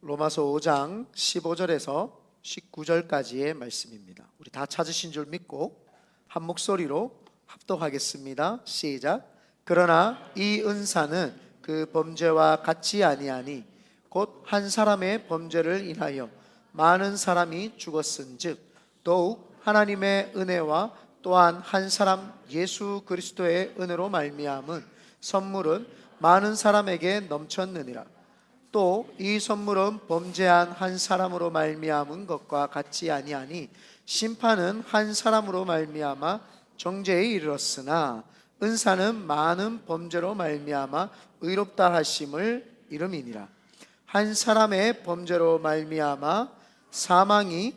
로마서 5장 15절에서 19절까지의 말씀입니다. 우리 다 찾으신 줄 믿고 한 목소리로 합독하겠습니다. 시작. 그러나 이 은사는 그 범죄와 같지 아니하니 곧 한 사람의 범죄를 인하여 많은 사람이 죽었은즉 더욱 하나님의 은혜와 또한 한 사람 예수 그리스도의 은혜로 말미암은 선물은 많은 사람에게 넘쳤느니라. 또 이 선물은 범죄한 한 사람으로 말미암은 것과 같지 아니하니 심판은 한 사람으로 말미암아 정죄에 이르렀으나 은사는 많은 범죄로 말미암아 의롭다 하심을 이름이니라. 한 사람의 범죄로 말미암아 사망이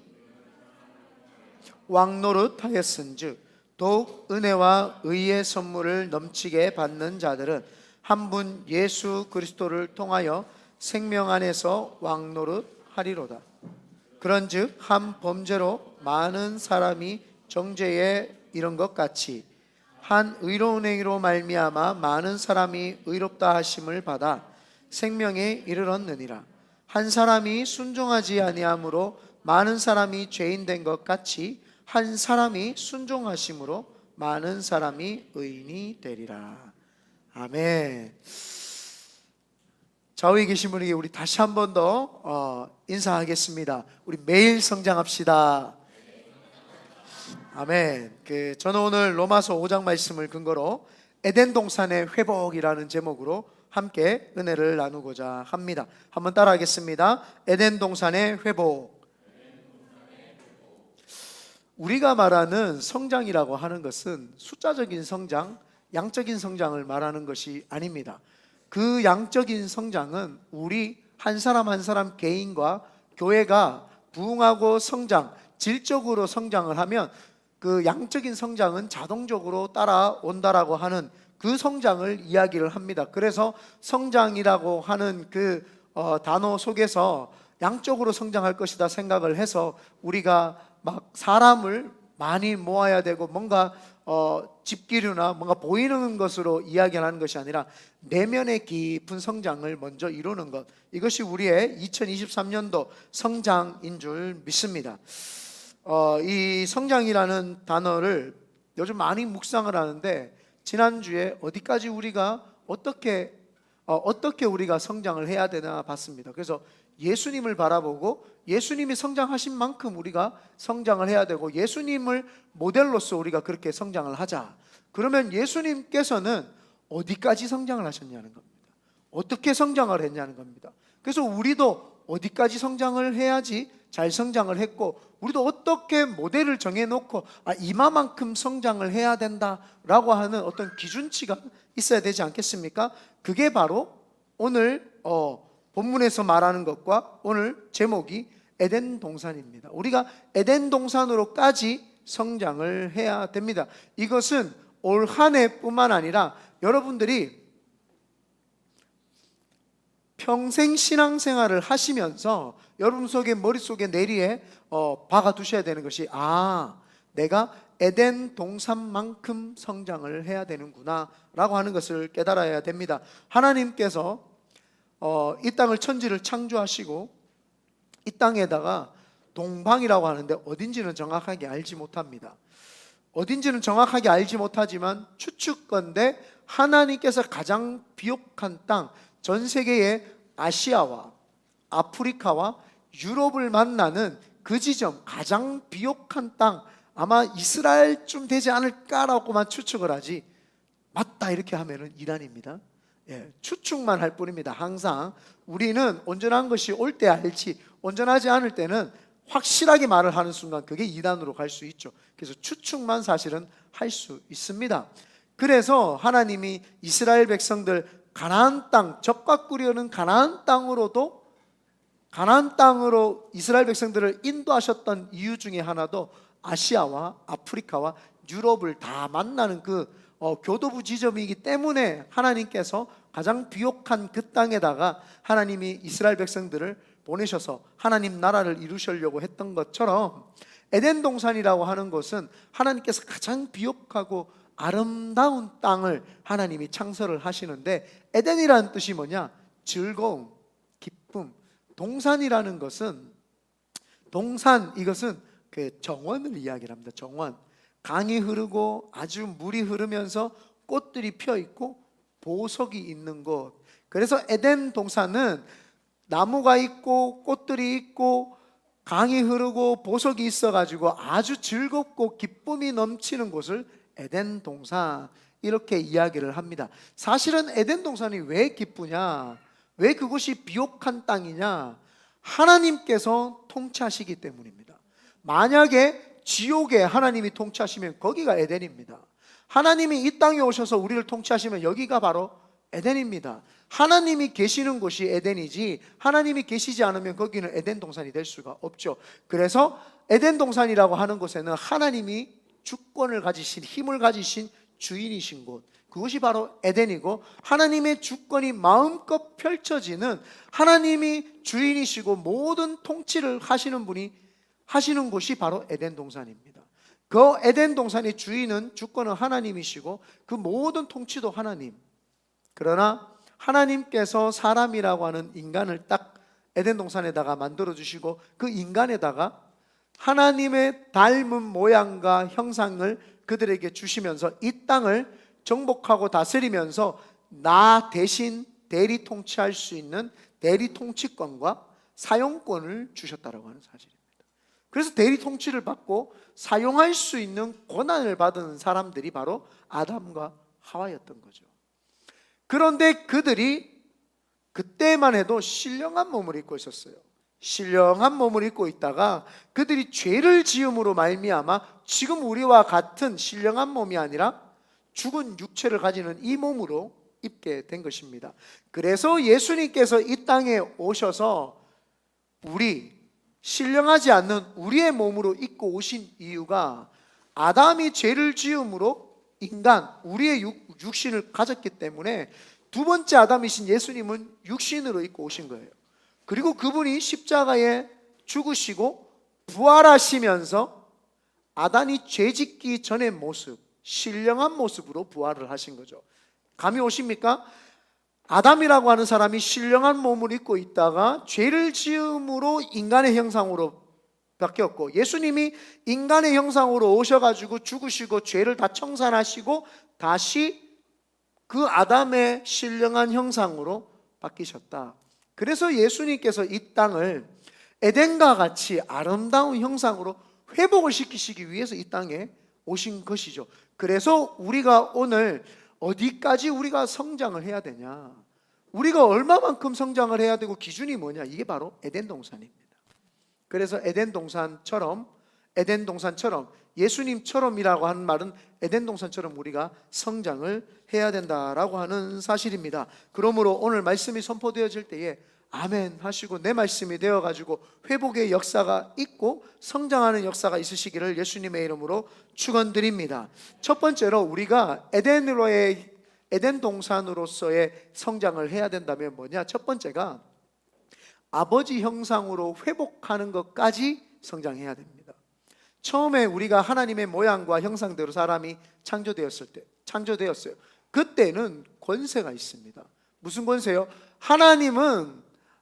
왕노릇하였은즉 더욱 은혜와 의의 선물을 넘치게 받는 자들은 한 분 예수 그리스도를 통하여 생명 안에서 왕노릇하리로다. 그런즉 한 범죄로 많은 사람이 정죄에 이른 것 같이 한 의로운 행위로 말미암아 많은 사람이 의롭다 하심을 받아 생명에 이르렀느니라. 한 사람이 순종하지 아니함으로 많은 사람이 죄인 된 것 같이 한 사람이 순종하심으로 많은 사람이 의인이 되리라. 아멘. 좌우에 계신 분에게 우리 다시 한 번 더 인사하겠습니다. 우리 매일 성장합시다. 아멘. 저는 오늘 로마서 5장 말씀을 근거로 에덴 동산의 회복이라는 제목으로 함께 은혜를 나누고자 합니다. 한번 따라하겠습니다. 에덴 동산의 회복. 우리가 말하는 성장이라고 하는 것은 숫자적인 성장, 양적인 성장을 말하는 것이 아닙니다. 그 양적인 성장은 우리 한 사람 한 사람 개인과 교회가 부흥하고 성장, 질적으로 성장을 하면 그 양적인 성장은 자동적으로 따라온다라고 하는 그 성장을 이야기를 합니다. 그래서 성장이라고 하는 그 단어 속에서 양적으로 성장할 것이다 생각을 해서 우리가 막 사람을 많이 모아야 되고 뭔가 집기류나 뭔가 보이는 것으로 이야기하는 것이 아니라 내면의 깊은 성장을 먼저 이루는 것, 이것이 우리의 2023년도 성장인 줄 믿습니다. 이 성장이라는 단어를 요즘 많이 묵상을 하는데 지난주에 어디까지 우리가 어떻게 우리가 성장을 해야 되나 봤습니다. 그래서 예수님을 바라보고 예수님이 성장하신 만큼 우리가 성장을 해야 되고 예수님을 모델로서 우리가 그렇게 성장을 하자. 그러면 예수님께서는 어디까지 성장을 하셨냐는 겁니다. 어떻게 성장을 했냐는 겁니다. 그래서 우리도 어디까지 성장을 해야지 잘 성장을 했고 우리도 어떻게 모델을 정해놓고 이마만큼 성장을 해야 된다라고 하는 어떤 기준치가 있어야 되지 않겠습니까? 그게 바로 오늘 본문에서 말하는 것과 오늘 제목이 에덴 동산입니다. 우리가 에덴 동산으로까지 성장을 해야 됩니다. 이것은 올 한 해뿐만 아니라 여러분들이 평생 신앙생활을 하시면서 여러분 속에 머릿속에 내리에 박아두셔야 되는 것이 내가 에덴 동산만큼 성장을 해야 되는구나 라고 하는 것을 깨달아야 됩니다. 하나님께서 이 땅을 천지를 창조하시고 이 땅에다가 동방이라고 하는데 어딘지는 정확하게 알지 못합니다. 어딘지는 정확하게 알지 못하지만 추측건대 하나님께서 가장 비옥한 땅, 전 세계의 아시아와 아프리카와 유럽을 만나는 그 지점, 가장 비옥한 땅, 아마 이스라엘쯤 되지 않을까라고만 추측을 하지 맞다 이렇게 하면은 이단입니다. 추측만 할 뿐입니다. 항상 우리는 온전한 것이 올 때 알지 온전하지 않을 때는 확실하게 말을 하는 순간 그게 이단으로 갈 수 있죠. 그래서 추측만 사실은 할 수 있습니다. 그래서 하나님이 이스라엘 백성들 가나안 땅, 젖과 꿀이 흐르는 가나안 땅으로 이스라엘 백성들을 인도하셨던 이유 중에 하나도 아시아와 아프리카와 유럽을 다 만나는 그 교도부 지점이기 때문에 하나님께서 가장 비옥한 그 땅에다가 하나님이 이스라엘 백성들을 보내셔서 하나님 나라를 이루시려고 했던 것처럼 에덴 동산이라고 하는 것은 하나님께서 가장 비옥하고 아름다운 땅을 하나님이 창설을 하시는데 에덴이라는 뜻이 뭐냐? 즐거움, 기쁨, 동산이라는 것은, 동산 이것은 그 정원을 이야기를 합니다. 정원. 강이 흐르고 아주 물이 흐르면서 꽃들이 펴 있고 보석이 있는 곳. 그래서 에덴 동산은 나무가 있고 꽃들이 있고 강이 흐르고 보석이 있어가지고 아주 즐겁고 기쁨이 넘치는 곳을 에덴 동산, 이렇게 이야기를 합니다. 사실은 에덴 동산이 왜 기쁘냐, 왜 그곳이 비옥한 땅이냐, 하나님께서 통치하시기 때문입니다. 만약에 지옥에 하나님이 통치하시면 거기가 에덴입니다. 하나님이 이 땅에 오셔서 우리를 통치하시면 여기가 바로 에덴입니다. 하나님이 계시는 곳이 에덴이지, 하나님이 계시지 않으면 거기는 에덴 동산이 될 수가 없죠. 그래서 에덴 동산이라고 하는 곳에는 하나님이 주권을 가지신, 힘을 가지신 주인이신 곳, 그것이 바로 에덴이고, 하나님의 주권이 마음껏 펼쳐지는, 하나님이 주인이시고 모든 통치를 하시는 분이 하시는 곳이 바로 에덴 동산입니다. 그 에덴 동산의 주인은, 주권은 하나님이시고 그 모든 통치도 하나님. 그러나 하나님께서 사람이라고 하는 인간을 딱 에덴 동산에다가 만들어 주시고, 그 인간에다가 하나님의 닮은 모양과 형상을 그들에게 주시면서 이 땅을 정복하고 다스리면서 나 대신 대리 통치할 수 있는 대리 통치권과 사용권을 주셨다고 하는 사실입니다. 그래서 대리 통치를 받고 사용할 수 있는 권한을 받은 사람들이 바로 아담과 하와였던 거죠. 그런데 그들이 그때만 해도 신령한 몸을 입고 있었어요. 신령한 몸을 입고 있다가 그들이 죄를 지음으로 말미암아 지금 우리와 같은 신령한 몸이 아니라 죽은 육체를 가지는 이 몸으로 입게 된 것입니다. 그래서 예수님께서 이 땅에 오셔서 우리 신령하지 않는 우리의 몸으로 입고 오신 이유가, 아담이 죄를 지음으로 인간, 우리의 육신을 가졌기 때문에 두 번째 아담이신 예수님은 육신으로 입고 오신 거예요. 그리고 그분이 십자가에 죽으시고 부활하시면서 아담이 죄짓기 전의 모습, 신령한 모습으로 부활을 하신 거죠. 감이 오십니까? 아담이라고 하는 사람이 신령한 몸을 입고 있다가 죄를 지음으로 인간의 형상으로 바뀌었고, 예수님이 인간의 형상으로 오셔가지고 죽으시고 죄를 다 청산하시고 다시 그 아담의 신령한 형상으로 바뀌셨다. 그래서 예수님께서 이 땅을 에덴과 같이 아름다운 형상으로 회복을 시키시기 위해서 이 땅에 오신 것이죠. 그래서 우리가 오늘 어디까지 우리가 성장을 해야 되냐, 우리가 얼마만큼 성장을 해야 되고 기준이 뭐냐, 이게 바로 에덴 동산입니다. 그래서 에덴 동산처럼 예수님처럼이라고 하는 말은 에덴 동산처럼 우리가 성장을 해야 된다라고 하는 사실입니다. 그러므로 오늘 말씀이 선포되어질 때에 아멘 하시고 내 말씀이 되어가지고 회복의 역사가 있고 성장하는 역사가 있으시기를 예수님의 이름으로 축원드립니다. 첫 번째로 우리가 에덴 동산으로서의 성장을 해야 된다면 뭐냐? 첫 번째가 아버지 형상으로 회복하는 것까지 성장해야 됩니다. 처음에 우리가 하나님의 모양과 형상대로 사람이 창조되었어요. 그때는 권세가 있습니다. 무슨 권세요?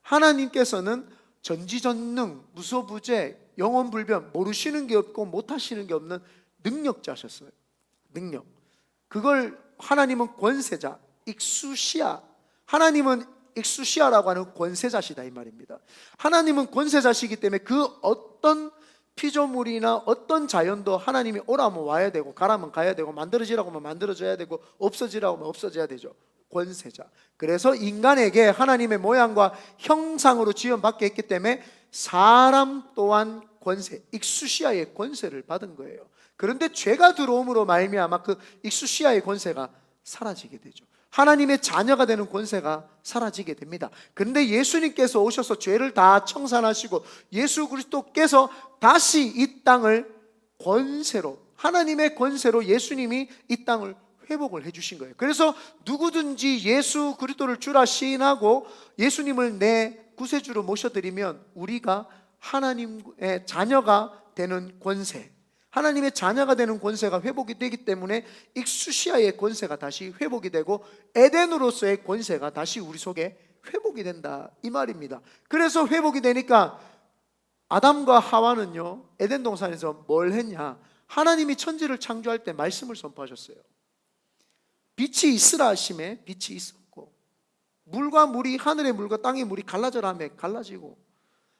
하나님께서는 전지전능, 무소부재, 영원불변, 모르시는 게 없고 못하시는 게 없는 능력자셨어요. 능력. 그걸 하나님은 권세자, 익수시아. 하나님은 익수시아라고 하는 권세자시다 이 말입니다. 하나님은 권세자시기 때문에 그 어떤 피조물이나 어떤 자연도 하나님이 오라면 와야 되고 가라면 가야 되고 만들어지라고 하면 만들어져야 되고 없어지라고 하면 없어져야 되죠. 권세자. 그래서 인간에게 하나님의 모양과 형상으로 지음받게 했기 때문에 사람 또한 권세, 익수시아의 권세를 받은 거예요. 그런데 죄가 들어옴으로 말미암아 그 익수시아의 권세가 사라지게 되죠. 하나님의 자녀가 되는 권세가 사라지게 됩니다. 그런데 예수님께서 오셔서 죄를 다 청산하시고 예수 그리스도께서 다시 이 땅을 권세로, 하나님의 권세로 예수님이 이 땅을 회복을 해주신 거예요. 그래서 누구든지 예수 그리스도를 주라 시인하고 예수님을 내 구세주로 모셔드리면 우리가 하나님의 자녀가 되는 권세, 하나님의 자녀가 되는 권세가 회복이 되기 때문에 익수시아의 권세가 다시 회복이 되고 에덴으로서의 권세가 다시 우리 속에 회복이 된다 이 말입니다. 그래서 회복이 되니까 아담과 하와는요 에덴 동산에서 뭘 했냐? 하나님이 천지를 창조할 때 말씀을 선포하셨어요. 빛이 있으라 하심에 빛이 있었고, 물과 물이, 하늘의 물과 땅의 물이 갈라져라 하며 갈라지고,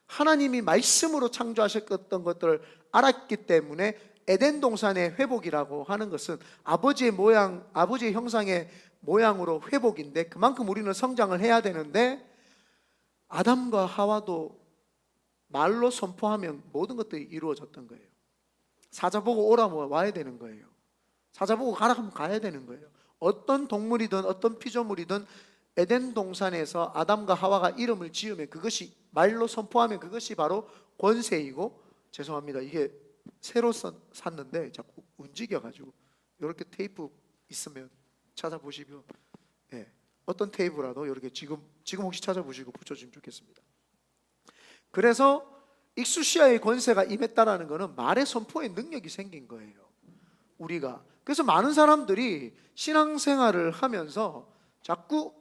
하나님이 말씀으로 창조하셨던 것들을 알았기 때문에 에덴 동산의 회복이라고 하는 것은 아버지의 모양, 아버지의 형상의 모양으로 회복인데, 그만큼 우리는 성장을 해야 되는데, 아담과 하와도 말로 선포하면 모든 것들이 이루어졌던 거예요. 사자 보고 오라 와야 되는 거예요. 사자 보고 가라 하면 가야 되는 거예요. 어떤 동물이든 어떤 피조물이든 에덴 동산에서 아담과 하와가 이름을 지으면 그것이 말로 선포하면 그것이 바로 권세이고, 죄송합니다, 이게 새로 샀는데 자꾸 움직여가지고 이렇게 테이프 있으면 찾아보시면, 어떤 테이프라도 이렇게 지금 혹시 찾아보시고 붙여주면 좋겠습니다. 그래서 익수시아의 권세가 임했다라는 것은 말의 선포의 능력이 생긴 거예요, 우리가. 그래서 많은 사람들이 신앙생활을 하면서 자꾸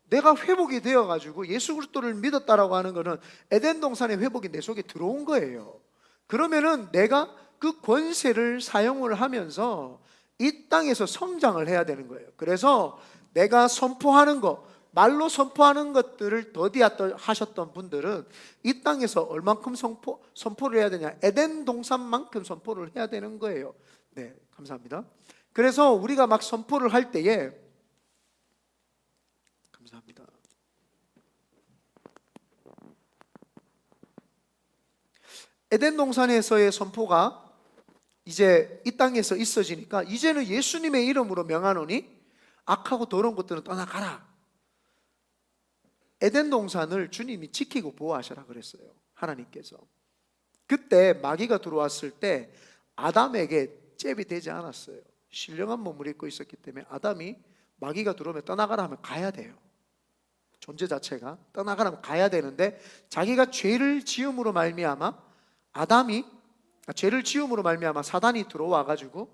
내가 회복이 되어가지고 예수 그리스도를 믿었다라고 하는 것은 에덴 동산의 회복이 내 속에 들어온 거예요. 그러면은 내가 그 권세를 사용을 하면서 이 땅에서 성장을 해야 되는 거예요. 그래서 내가 선포하는 것, 말로 선포하는 것들을 더디하셨던 분들은 이 땅에서 얼만큼 선포를 해야 되냐? 에덴 동산만큼 선포를 해야 되는 거예요. 네, 감사합니다. 그래서 우리가 막 선포를 할 때에, 감사합니다, 에덴 동산에서의 선포가 이제 이 땅에서 있어지니까 이제는 예수님의 이름으로 명하노니 악하고 더러운 것들은 떠나가라. 에덴 동산을 주님이 지키고 보호하시라 그랬어요, 하나님께서. 그때 마귀가 들어왔을 때 아담에게 잽이 되지 않았어요. 신령한 몸을 입고 있었기 때문에 아담이 마귀가 들어오면 떠나가라 하면 가야 돼요. 존재 자체가 떠나가라 하면 가야 되는데, 자기가 죄를 지음으로 말미암아 죄를 지음으로 말미암아 사단이 들어와가지고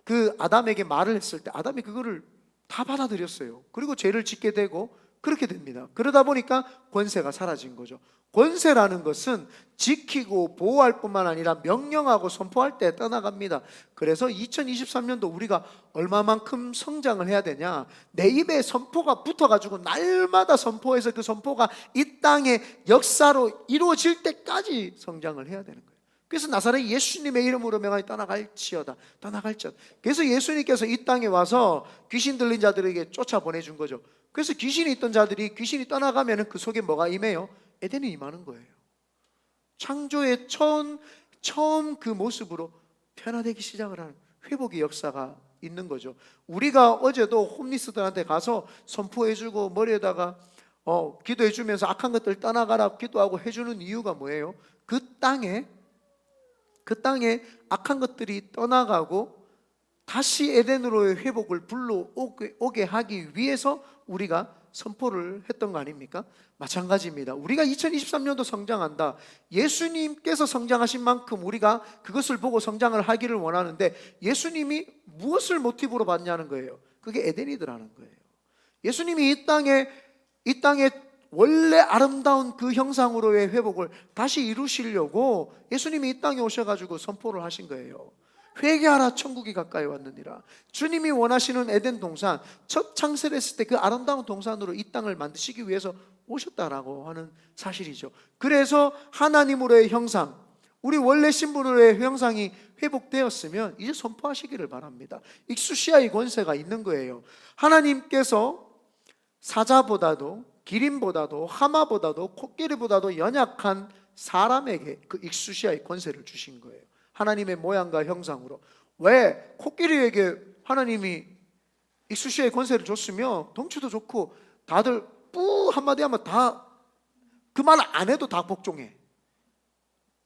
그 아담에게 말을 했을 때 아담이 그거를 다 받아들였어요. 그리고 죄를 짓게 되고 그렇게 됩니다. 그러다 보니까 권세가 사라진 거죠. 권세라는 것은 지키고 보호할 뿐만 아니라 명령하고 선포할 때 떠나갑니다. 그래서 2023년도 우리가 얼마만큼 성장을 해야 되냐? 내 입에 선포가 붙어가지고 날마다 선포해서 그 선포가 이 땅의 역사로 이루어질 때까지 성장을 해야 되는 거예요. 그래서 나사렛 예수님의 이름으로 명하여 떠나갈지어다, 떠나갈지어다. 그래서 예수님께서 이 땅에 와서 귀신 들린 자들에게 쫓아보내준 거죠. 그래서 귀신이 있던 자들이 귀신이 떠나가면 그 속에 뭐가 임해요? 에덴이 임하는 거예요. 창조의 처음 그 모습으로 변화되기 시작을 하는 회복의 역사가 있는 거죠. 우리가 어제도 홈리스들한테 가서 선포해주고 머리에다가 기도해주면서 악한 것들 떠나가라 기도하고 해주는 이유가 뭐예요? 그 땅에 악한 것들이 떠나가고 다시 에덴으로의 회복을 불러오게 하기 위해서 우리가 선포를 했던 거 아닙니까? 마찬가지입니다. 우리가 2023년도 성장한다, 예수님께서 성장하신 만큼 우리가 그것을 보고 성장을 하기를 원하는데, 예수님이 무엇을 모티브로 봤냐는 거예요. 그게 에덴이더라는 거예요. 예수님이 이 땅에 원래 아름다운 그 형상으로의 회복을 다시 이루시려고 예수님이 이 땅에 오셔가지고 선포를 하신 거예요. 회개하라, 천국이 가까이 왔느니라. 주님이 원하시는 에덴 동산, 첫 창설했을 때 그 아름다운 동산으로 이 땅을 만드시기 위해서 오셨다라고 하는 사실이죠. 그래서 하나님으로의 형상, 우리 원래 신분으로의 형상이 회복되었으면 이제 선포하시기를 바랍니다. 익수시아의 권세가 있는 거예요. 하나님께서 사자보다도 기린보다도 하마보다도 코끼리보다도 연약한 사람에게 그 익수시아의 권세를 주신 거예요. 하나님의 모양과 형상으로. 왜? 코끼리에게 하나님이 익수시아의 권세를 줬으면 덩치도 좋고 다들 뿌 한마디 하면 다 그 말 안 해도 다 복종해.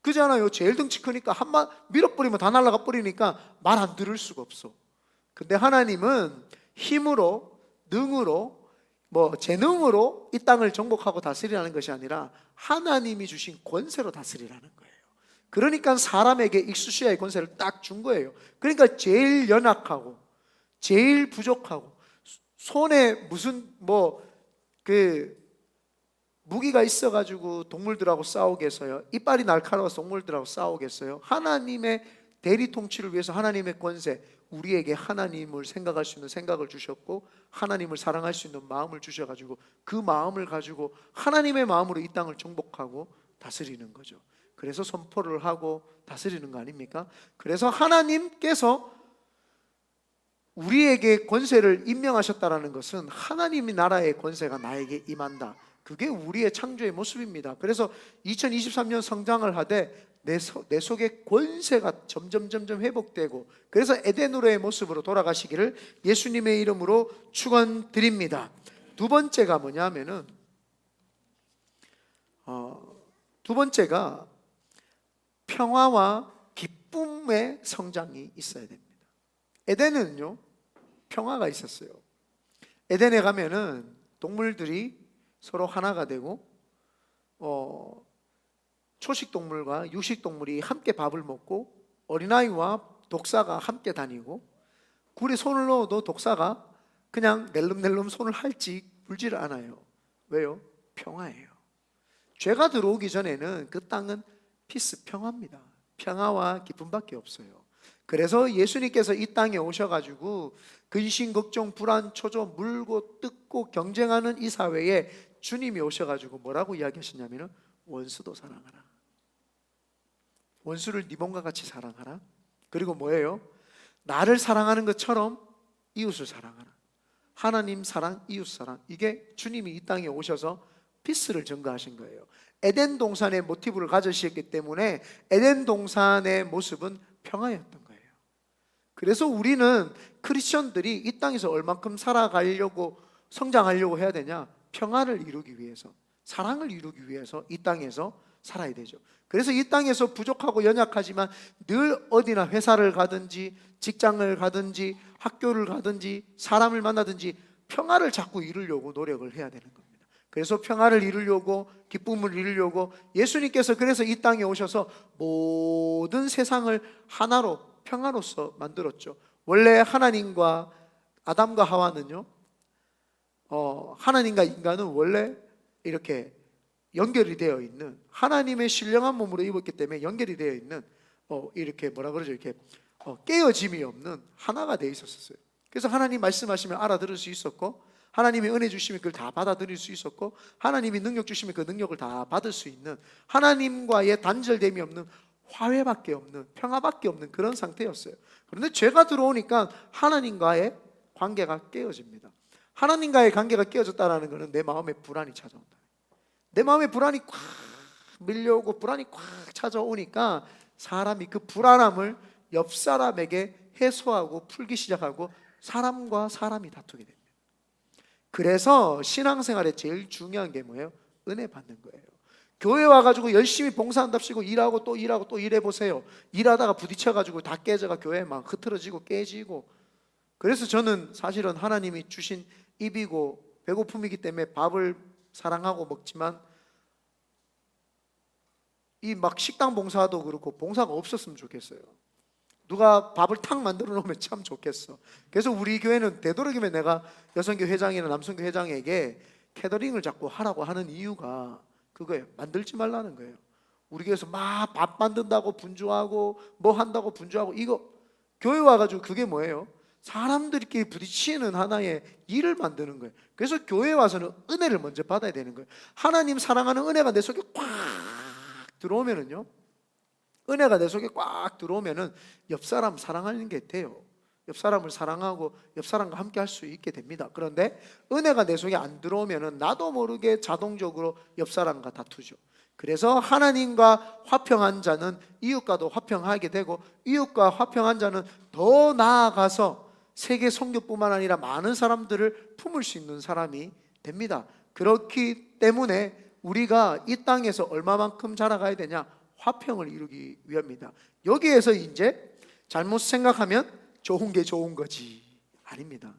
그잖아요. 제일 덩치 크니까 한마 밀어버리면 다 날아가 버리니까 말 안 들을 수가 없어. 근데 하나님은 힘으로, 능으로, 재능으로 이 땅을 정복하고 다스리라는 것이 아니라 하나님이 주신 권세로 다스리라는 거예요. 그러니까 사람에게 익수시아의 권세를 딱 준 거예요. 그러니까 제일 연약하고 제일 부족하고 손에 무슨 그 무기가 있어가지고 동물들하고 싸우겠어요? 이빨이 날카로워서 동물들하고 싸우겠어요? 하나님의 대리 통치를 위해서 하나님의 권세, 우리에게 하나님을 생각할 수 있는 생각을 주셨고 하나님을 사랑할 수 있는 마음을 주셔가지고 그 마음을 가지고 하나님의 마음으로 이 땅을 정복하고 다스리는 거죠. 그래서 선포를 하고 다스리는 거 아닙니까? 그래서 하나님께서 우리에게 권세를 임명하셨다는 것은 하나님의 나라의 권세가 나에게 임한다. 그게 우리의 창조의 모습입니다. 그래서 2023년 성장을 하되 내 속에 권세가 점점 회복되고, 그래서 에덴으로의 모습으로 돌아가시기를 예수님의 이름으로 축원드립니다. 두 번째가 뭐냐면은 두 번째가 평화와 기쁨의 성장이 있어야 됩니다. 에덴은요 평화가 있었어요. 에덴에 가면은 동물들이 서로 하나가 되고 초식동물과 육식동물이 함께 밥을 먹고, 어린아이와 독사가 함께 다니고, 굴에 손을 넣어도 독사가 그냥 낼름낼름 손을 할지 물지를 않아요. 왜요? 평화예요. 죄가 들어오기 전에는 그 땅은 피스, 평화입니다. 평화와 기쁨밖에 없어요. 그래서 예수님께서 이 땅에 오셔가지고 근심, 걱정, 불안, 초조, 물고 뜯고 경쟁하는 이 사회에 주님이 오셔가지고 뭐라고 이야기하시냐면은 원수도 사랑하라. 원수를 네 몸과 같이 사랑하라. 그리고 뭐예요? 나를 사랑하는 것처럼 이웃을 사랑하라. 하나님 사랑, 이웃 사랑. 이게 주님이 이 땅에 오셔서 피스를 증거하신 거예요. 에덴 동산의 모티브를 가지셨기 때문에 에덴 동산의 모습은 평화였던 거예요. 그래서 우리는 크리스천들이 이 땅에서 얼만큼 살아가려고 성장하려고 해야 되냐? 평화를 이루기 위해서, 사랑을 이루기 위해서 이 땅에서 살아야 되죠. 그래서 이 땅에서 부족하고 연약하지만 늘 어디나 회사를 가든지 직장을 가든지 학교를 가든지 사람을 만나든지 평화를 자꾸 이루려고 노력을 해야 되는 겁니다. 그래서 평화를 이루려고, 기쁨을 이루려고 예수님께서 그래서 이 땅에 오셔서 모든 세상을 하나로 평화로서 만들었죠. 원래 하나님과 아담과 하와는요 하나님과 인간은 원래 이렇게 연결이 되어 있는, 하나님의 신령한 몸으로 입었기 때문에 연결이 되어 있는 이렇게 뭐라 그러죠? 이렇게 깨어짐이 없는 하나가 되어 있었어요. 그래서 하나님 말씀하시면 알아들을 수 있었고, 하나님이 은혜 주시면 그걸 다 받아들일 수 있었고, 하나님이 능력 주시면 그 능력을 다 받을 수 있는, 하나님과의 단절됨이 없는, 화해밖에 없는, 평화밖에 없는 그런 상태였어요. 그런데 죄가 들어오니까 하나님과의 관계가 깨어집니다. 하나님과의 관계가 깨어졌다는 것은 내 마음에 불안이 찾아온다. 내 마음에 불안이 꽉 밀려오고 불안이 꽉 찾아오니까 사람이 그 불안함을 옆 사람에게 해소하고 풀기 시작하고 사람과 사람이 다투게 됩니다. 그래서 신앙생활에 제일 중요한 게 뭐예요? 은혜 받는 거예요. 교회 와가지고 열심히 봉사한답시고 일하고 또 일하고 또 일해보세요. 일하다가 부딪혀가지고 다 깨져가 교회 막 흐트러지고 깨지고. 그래서 저는 사실은 하나님이 주신 입이고 배고픔이기 때문에 밥을 사랑하고 먹지만, 이 막 식당 봉사도 그렇고 봉사가 없었으면 좋겠어요. 누가 밥을 탁 만들어 놓으면 참 좋겠어. 그래서 우리 교회는 되도록이면 내가 여성교 회장이나 남성교 회장에게 캐터링을 자꾸 하라고 하는 이유가 그거예요. 만들지 말라는 거예요. 우리 교회에서 막 밥 만든다고 분주하고 뭐 한다고 분주하고, 이거 교회 와가지고 그게 뭐예요? 사람들끼리 부딪히는 하나의 일을 만드는 거예요. 그래서 교회에 와서는 은혜를 먼저 받아야 되는 거예요. 하나님 사랑하는 은혜가 내 속에 꽉 들어오면은요, 은혜가 내 속에 꽉 들어오면은 옆 사람 사랑하는 게 돼요. 옆 사람을 사랑하고 옆 사람과 함께 할 수 있게 됩니다. 그런데 은혜가 내 속에 안 들어오면은 나도 모르게 자동적으로 옆 사람과 다투죠. 그래서 하나님과 화평한 자는 이웃과도 화평하게 되고, 이웃과 화평한 자는 더 나아가서 세계 선교뿐만 아니라 많은 사람들을 품을 수 있는 사람이 됩니다. 그렇기 때문에 우리가 이 땅에서 얼마만큼 자라가야 되냐? 화평을 이루기 위함입니다. 여기에서 이제 잘못 생각하면 좋은 게 좋은 거지, 아닙니다.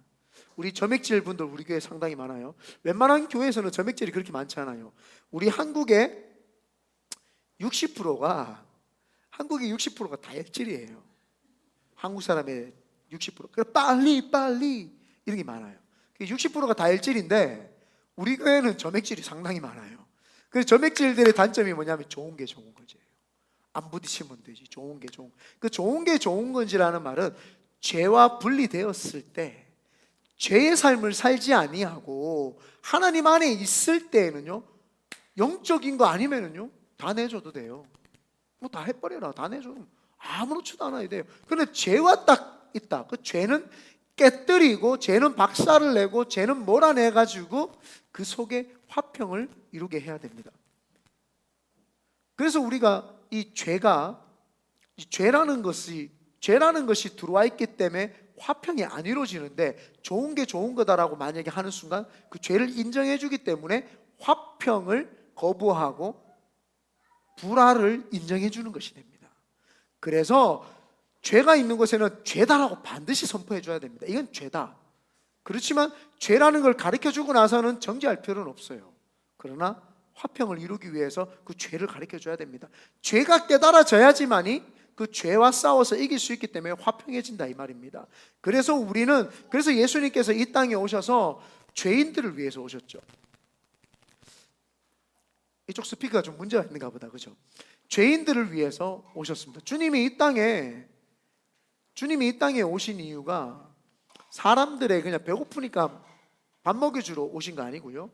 우리 점액질 분들 우리 교회 상당히 많아요. 웬만한 교회에서는 점액질이 그렇게 많지 않아요. 우리 한국의 60%가 한국의 60%가 다혈질이에요. 한국 사람의 60%. 그래서 빨리 이런 게 많아요. 60%가 다혈질인데 우리 교회는 점액질이 상당히 많아요. 그래서 점액질들의 단점이 뭐냐면 좋은 게 좋은 거지. 안 부딪히면 되지. 좋은 게 좋은. 그 좋은 게 좋은 건지라는 말은 죄와 분리되었을 때 죄의 삶을 살지 아니하고 하나님 안에 있을 때에는요, 영적인 거 아니면은요 다 내줘도 돼요. 뭐 다 해버려라. 다 내줘. 아무렇지도 않아야 돼요. 그런데 죄와 딱 있다. 그 죄는 깨뜨리고 죄는 박살을 내고 죄는 몰아내가지고 그 속에 화평을 이루게 해야 됩니다. 그래서 우리가 이 죄라는 것이 들어와 있기 때문에 화평이 안 이루어지는데, 좋은 게 좋은 거다라고 만약에 하는 순간 그 죄를 인정해 주기 때문에 화평을 거부하고 불화를 인정해 주는 것이 됩니다. 그래서 죄가 있는 곳에는 죄다라고 반드시 선포해 줘야 됩니다. 이건 죄다. 그렇지만 죄라는 걸 가르쳐 주고 나서는 정죄할 필요는 없어요. 그러나 화평을 이루기 위해서 그 죄를 가르쳐 줘야 됩니다. 죄가 깨달아져야지만이 그 죄와 싸워서 이길 수 있기 때문에 화평해진다 이 말입니다. 그래서 예수님께서 이 땅에 오셔서 죄인들을 위해서 오셨죠. 이쪽 스피커가 좀 문제가 있는가 보다, 그죠? 죄인들을 위해서 오셨습니다. 주님이 이 땅에 오신 이유가 사람들의 그냥 배고프니까 밥 먹여주러 오신 거 아니고요,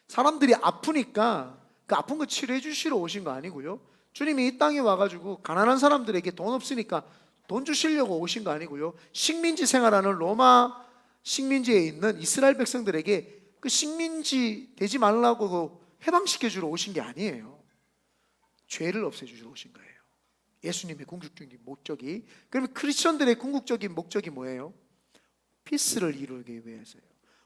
사람들이 아프니까 그 아픈 거 치료해 주시러 오신 거 아니고요, 주님이 이 땅에 와가지고 가난한 사람들에게 돈 없으니까 돈 주시려고 오신 거 아니고요, 식민지 생활하는 로마 식민지에 있는 이스라엘 백성들에게 그 식민지 되지 말라고 그 해방시켜 주러 오신 게 아니에요. 죄를 없애주러 오신 거예요. 예수님의 궁극적인 목적이. 그러면 크리스천들의 궁극적인 목적이 뭐예요? 피스를 이루기 위해서요.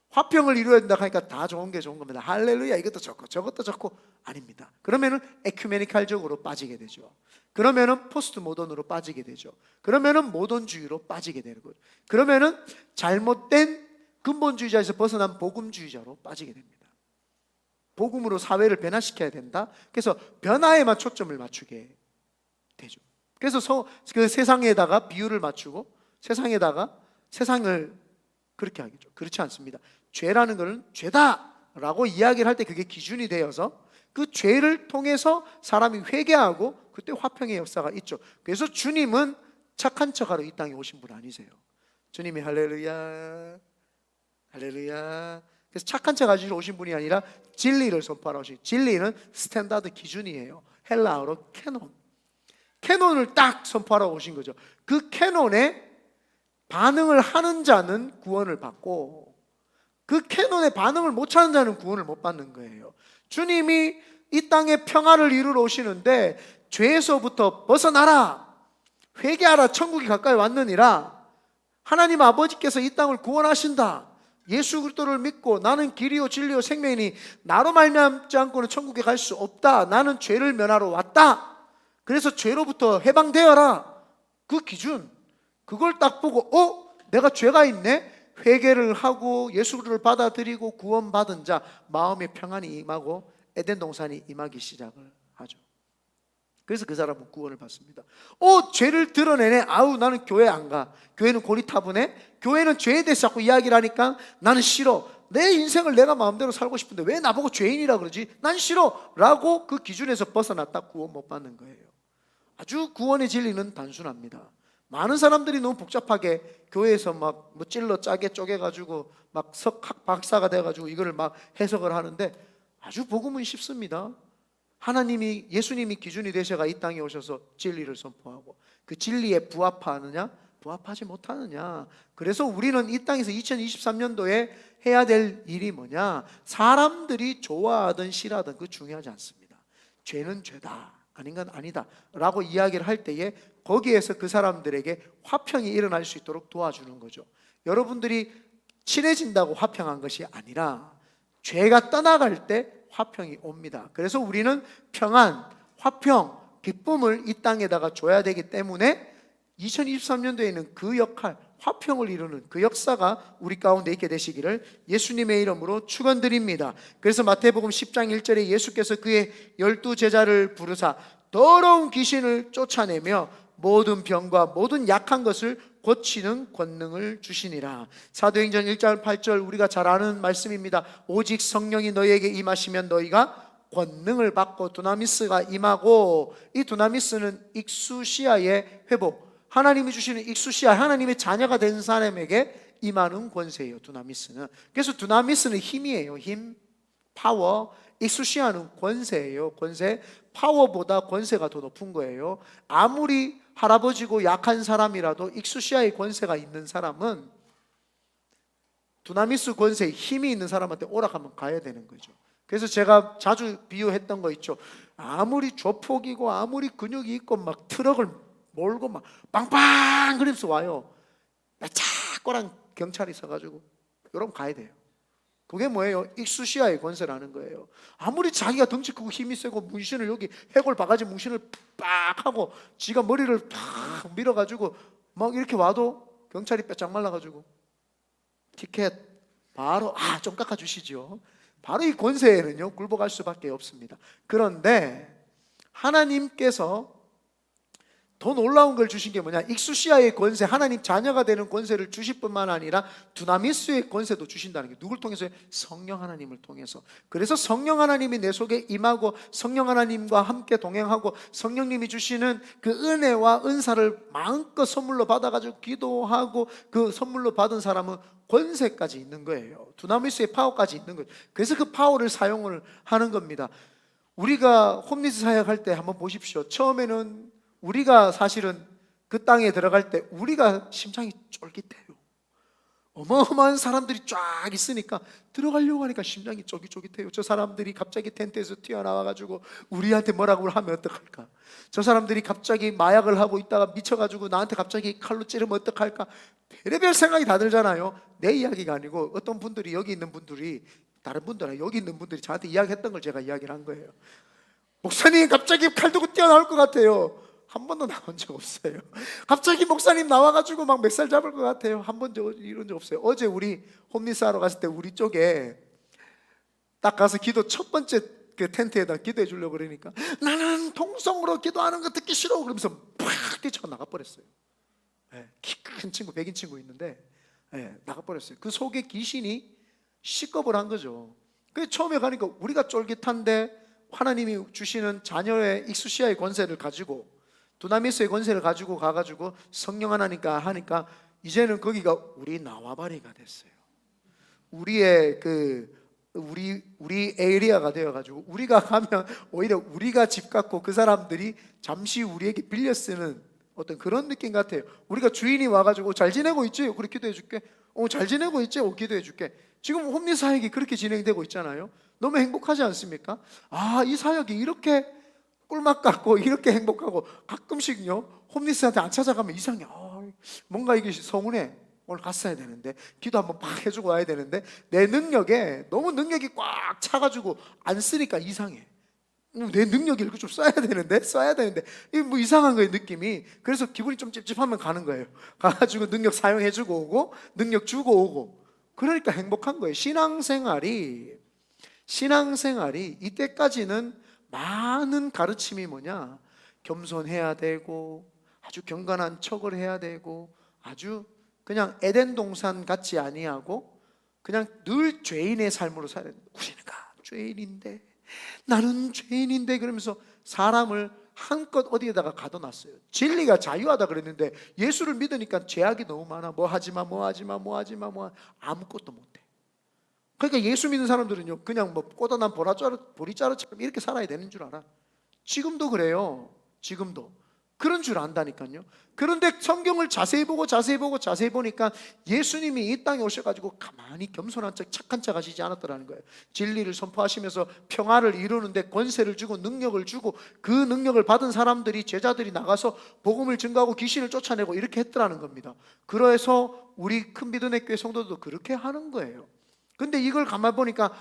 화평을 이루어야 된다 하니까 다 좋은 게 좋은 겁니다. 할렐루야, 이것도 좋고 저것도 좋고 아닙니다. 그러면은 에큐메니칼적으로 빠지게 되죠. 그러면은 포스트 모던으로 빠지게 되죠. 그러면은 모던주의로 빠지게 되는 거죠. 그러면은 잘못된 근본주의자에서 벗어난 복음주의자로 빠지게 됩니다. 복음으로 사회를 변화시켜야 된다. 그래서 변화에만 초점을 맞추게 되죠. 그래서 그 세상에다가 비유를 맞추고 세상을 그렇게 하겠죠. 그렇지 않습니다. 죄라는 것은 죄다라고 이야기를 할 때 그게 기준이 되어서 그 죄를 통해서 사람이 회개하고 그때 화평의 역사가 있죠. 그래서 주님은 착한 척하러 이 땅에 오신 분 아니세요. 주님이 할렐루야 할렐루야, 그래서 착한 척 하시러 오신 분이 아니라 진리를 선포하러 오신, 진리는 스탠다드 기준이에요. 헬라어로 캐논을 딱 선포하러 오신 거죠. 그 캐논에 반응을 하는 자는 구원을 받고 그 캐논에 반응을 못 하는 자는 구원을 못 받는 거예요. 주님이 이 땅에 평화를 이루러 오시는데 죄에서부터 벗어나라, 회개하라, 천국이 가까이 왔느니라, 하나님 아버지께서 이 땅을 구원하신다, 예수 그리스도를 믿고 나는 길이요 진리요 생명이니 나로 말미암지 않고는 천국에 갈 수 없다, 나는 죄를 면하러 왔다, 그래서 죄로부터 해방되어라, 그 기준, 그걸 딱 보고 내가 죄가 있네, 회개를 하고 예수를 받아들이고 구원받은 자 마음의 평안이 임하고 에덴 동산이 임하기 시작을 하죠. 그래서 그 사람은 구원을 받습니다. 죄를 드러내네. 나는 교회 안 가. 교회는 고리타분해. 교회는 죄에 대해서 자꾸 이야기를 하니까 나는 싫어. 내 인생을 내가 마음대로 살고 싶은데 왜 나보고 죄인이라 그러지? 난 싫어 라고 그 기준에서 벗어났다 구원 못 받는 거예요. 아주 구원의 진리는 단순합니다. 많은 사람들이 너무 복잡하게 교회에서 막 뭐 찔러 짜게 쪼개가지고 막 석학 박사가 돼가지고 이거를 막 해석을 하는데 아주 복음은 쉽습니다. 예수님이 기준이 되셔가 이 땅에 오셔서 진리를 선포하고 그 진리에 부합하느냐 부합하지 못하느냐. 그래서 우리는 이 땅에서 2023년도에 해야 될 일이 뭐냐, 사람들이 좋아하든 싫어하든 그 중요하지 않습니다. 죄는 죄다, 아닌 건 아니다 라고 이야기를 할 때에 거기에서 그 사람들에게 화평이 일어날 수 있도록 도와주는 거죠. 여러분들이 친해진다고 화평한 것이 아니라 죄가 떠나갈 때 화평이 옵니다. 그래서 우리는 평안, 화평, 기쁨을 이 땅에다가 줘야 되기 때문에 2023년도에는 그 역할, 화평을 이루는 그 역사가 우리 가운데 있게 되시기를 예수님의 이름으로 축원드립니다. 그래서 마태복음 10장 1절에 예수께서 그의 12 제자를 부르사 더러운 귀신을 쫓아내며 모든 병과 모든 약한 것을 고치는 권능을 주시니라. 사도행전 1장 8절 우리가 잘 아는 말씀입니다. 오직 성령이 너희에게 임하시면 너희가 권능을 받고, 두나미스가 임하고, 이 두나미스는 익수시아의 회복, 하나님이 주시는 익수시아, 하나님의 자녀가 된 사람에게 임하는 권세예요. 두나미스는. 그래서 두나미스는 힘이에요. 힘, 파워. 익수시아는 권세예요. 권세. 파워보다 권세가 더 높은 거예요. 아무리 할아버지고 약한 사람이라도 익수시아의 권세가 있는 사람은 두나미스 권세에 힘이 있는 사람한테 오락하면 가야 되는 거죠. 그래서 제가 자주 비유했던 거 있죠. 아무리 조폭이고 아무리 근육이 있고 막 트럭을 몰고 막 빵빵 그러면서 와요. 자꾸랑 경찰이 서가지고 여러분 가야 돼요. 그게 뭐예요? 익수시아의 권세라는 거예요. 아무리 자기가 덩치 크고 힘이 세고 문신을 여기 해골 바가지 문신을 빡 하고 지가 머리를 팍 밀어가지고 막 이렇게 와도 경찰이 빼짝 말라가지고 티켓 바로 좀 깎아주시죠. 바로 이 권세에는요 굴복할 수밖에 없습니다. 그런데 하나님께서 더 놀라운 걸 주신 게 뭐냐? 익수시아의 권세, 하나님 자녀가 되는 권세를 주실 뿐만 아니라 두나미스의 권세도 주신다는 게 누굴 통해서요? 성령 하나님을 통해서. 그래서 성령 하나님이 내 속에 임하고 성령 하나님과 함께 동행하고 성령님이 주시는 그 은혜와 은사를 마음껏 선물로 받아가지고 기도하고 그 선물로 받은 사람은 권세까지 있는 거예요. 두나미스의 파워까지 있는 거예요. 그래서 그 파워를 사용을 하는 겁니다. 우리가 홈리스 사역할 때 한번 보십시오. 처음에는 우리가 사실은 그 땅에 들어갈 때 우리가 심장이 쫄깃해요. 어마어마한 사람들이 쫙 있으니까 들어가려고 하니까 심장이 쫄깃쫄깃해요. 저 사람들이 갑자기 텐트에서 튀어나와가지고 우리한테 뭐라고 하면 어떡할까? 저 사람들이 갑자기 마약을 하고 있다가 미쳐가지고 나한테 갑자기 칼로 찌르면 어떡할까? 별의별 생각이 다 들잖아요. 내 이야기가 아니고 어떤 분들이, 여기 있는 분들이, 다른 분들은 여기 있는 분들이 저한테 이야기했던 걸 제가 이야기를 한 거예요. 목사님 갑자기 칼 들고 뛰어나올 것 같아요. 한 번도 나온 적 없어요. 갑자기 목사님 나와가지고 막 멱살 잡을 것 같아요. 한 번도 이런 적 없어요. 어제 우리 홈리스 하러 갔을 때 우리 쪽에 딱 가서 기도 첫 번째 그 텐트에다 기도해 주려고 그러니까 나는 통성으로 기도하는 거 듣기 싫어 그러면서 팍 뛰쳐 나가버렸어요. 키 큰 친구, 백인 친구 있는데 나가버렸어요. 그 속에 귀신이 식겁을 한 거죠. 그 처음에 가니까 우리가 쫄깃한데 하나님이 주시는 자녀의 익수시아의 권세를 가지고 두나미스의 권세를 가지고 가가지고 성령 하니까 이제는 거기가 우리 나와바리가 됐어요. 우리의 우리 에리아가 되어가지고 우리가 가면 오히려 우리가 집 갖고 그 사람들이 잠시 우리에게 빌려 쓰는 어떤 그런 느낌 같아요. 우리가 주인이 와가지고 잘 지내고 있지? 그래 기도해 줄게. 잘 지내고 있지? 기도해 줄게. 지금 홈리 사역이 그렇게 진행되고 있잖아요. 너무 행복하지 않습니까? 이 사역이 이렇게 꿀맛 같고 이렇게 행복하고 가끔씩요 홈리스한테 안 찾아가면 이상해. 뭔가 이게 서운해. 오늘 갔어야 되는데 기도 한번 팍 해주고 와야 되는데 내 능력에 너무 능력이 꽉 차가지고 안 쓰니까 이상해. 내 능력을 이렇게 좀 써야 되는데 이게 뭐 이상한 거예요 느낌이. 그래서 기분이 좀 찝찝하면 가는 거예요. 가가지고 능력 사용해주고 오고 능력 주고 오고 그러니까 행복한 거예요. 신앙생활이 이때까지는 많은 가르침이 뭐냐? 겸손해야 되고 아주 경건한 척을 해야 되고 아주 그냥 에덴 동산 같지 아니하고 그냥 늘 죄인의 삶으로 살아야 된다. 우리가 죄인인데 나는 죄인인데 그러면서 사람을 한껏 어디에다가 가둬놨어요. 진리가 자유하다 그랬는데 예수를 믿으니까 죄악이 너무 많아. 뭐 하지마 아무것도 못해. 그러니까 예수 믿는 사람들은요 그냥 뭐 꼬다난 보리자루처럼 이렇게 살아야 되는 줄 알아. 지금도 그래요. 지금도 그런 줄 안다니까요. 그런데 성경을 자세히 보니까 예수님이 이 땅에 오셔가지고 가만히 겸손한 척 착한 척 하시지 않았더라는 거예요. 진리를 선포하시면서 평화를 이루는데 권세를 주고 능력을 주고 그 능력을 받은 사람들이, 제자들이 나가서 복음을 증거하고 귀신을 쫓아내고 이렇게 했더라는 겁니다. 그래서 우리 큰 믿음의 교회 성도들도 그렇게 하는 거예요. 근데 이걸 가만 보니까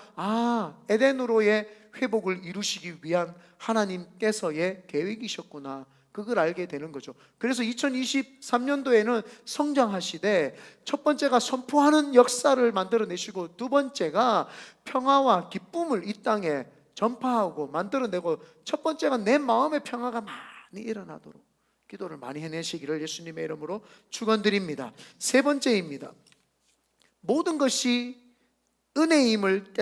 에덴으로의 회복을 이루시기 위한 하나님께서의 계획이셨구나. 그걸 알게 되는 거죠. 그래서 2023년도에는 성장하시되 첫 번째가 선포하는 역사를 만들어내시고 두 번째가 평화와 기쁨을 이 땅에 전파하고 만들어내고 첫 번째가 내 마음의 평화가 많이 일어나도록 기도를 많이 해내시기를 예수님의 이름으로 축원드립니다. 세 번째입니다. 모든 것이 은혜임을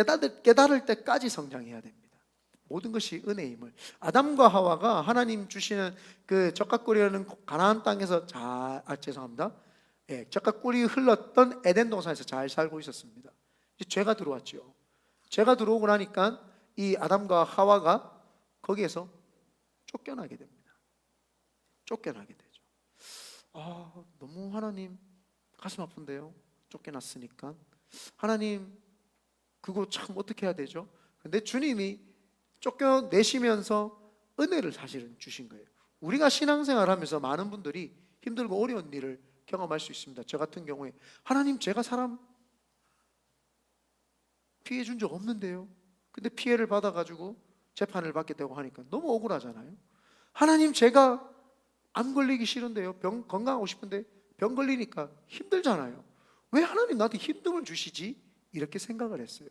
깨달을 때까지 성장해야 됩니다. 모든 것이 은혜임을. 아담과 하와가 하나님 주시는 그 젖과 꿀이 흐르는 가나안 땅에서 죄송합니다. 젖과 꿀이 흘렀던 에덴 동산에서 잘 살고 있었습니다. 이제 죄가 들어왔죠. 죄가 들어오고 나니까 이 아담과 하와가 거기에서 쫓겨나게 됩니다. 쫓겨나게 되죠. 너무 하나님 가슴 아픈데요. 쫓겨났으니까 하나님 그거 참 어떻게 해야 되죠? 근데 주님이 쫓겨내시면서 은혜를 사실은 주신 거예요. 우리가 신앙생활 하면서 많은 분들이 힘들고 어려운 일을 경험할 수 있습니다. 저 같은 경우에 하나님 제가 사람 피해 준 적 없는데요. 근데 피해를 받아가지고 재판을 받게 되고 하니까 너무 억울하잖아요. 하나님 제가 암 걸리기 싫은데요. 건강하고 싶은데 병 걸리니까 힘들잖아요. 왜 하나님 나한테 힘듦을 주시지? 이렇게 생각을 했어요.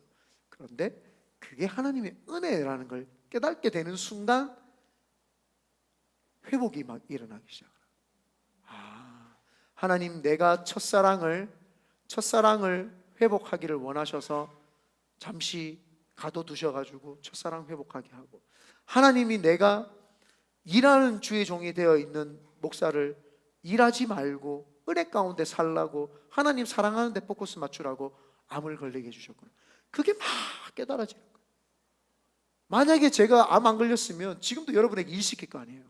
그런데 그게 하나님의 은혜라는 걸 깨닫게 되는 순간 회복이 막 일어나기 시작해요. 하나님 내가 첫사랑을 회복하기를 원하셔서 잠시 가둬두셔가지고 첫사랑 회복하게 하고, 하나님이 내가 일하는 주의 종이 되어 있는 목사를 일하지 말고 은혜 가운데 살라고 하나님 사랑하는 데 포커스 맞추라고 암을 걸리게 해주셨구나. 그게 막 깨달아지는 거예요. 만약에 제가 암 안 걸렸으면 지금도 여러분에게 일 시킬 거 아니에요.